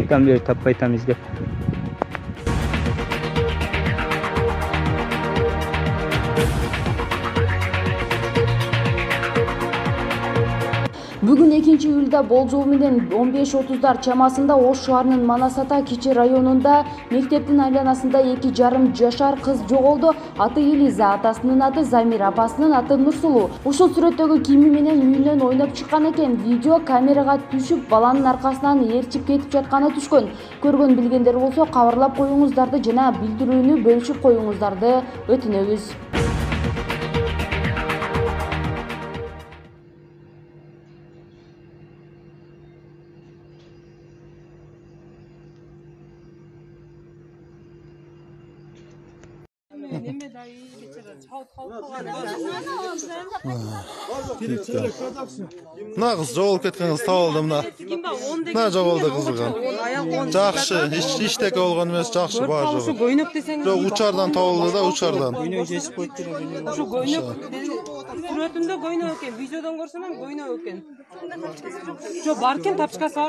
Айткам бери таппай атабыз деп. Бүгүн 2-июлда болжол менен 15:30 чамасында Ош шаарынын Манас-Ата кичи районунда мектептин айланасында 2,5 жашар кыз жоголду. Аты Элиза, атасынын аты Замир, апасынын аты Нурсулуу. Ушул сүрөттөгү кийими менен үйүнөн ойноп чыккан экен. Видео камерага түшүп, баланын аркасынан ээрчип кетип жатканы түшкөн. Көргөн билгендер болсо кабарлап коюңуздарды жана билдирүүнү бөлүшүп коюңуздарды өтүнөбүз. Мына кыз жоголуп кеткен кыз табылды. Мына жоголду кызга. Жакшы, иштеке болгон эмес, жакшы баа жок. Ушу көйнөк десең. Жок, учардан табылды да, учардан. Көйнөк жесип койду. Ушу көйнөк. Сүрөтүндө көйнөк экен, видеодон көрсөм көйнөк экен. Жо бар экен, тапчкасы бар.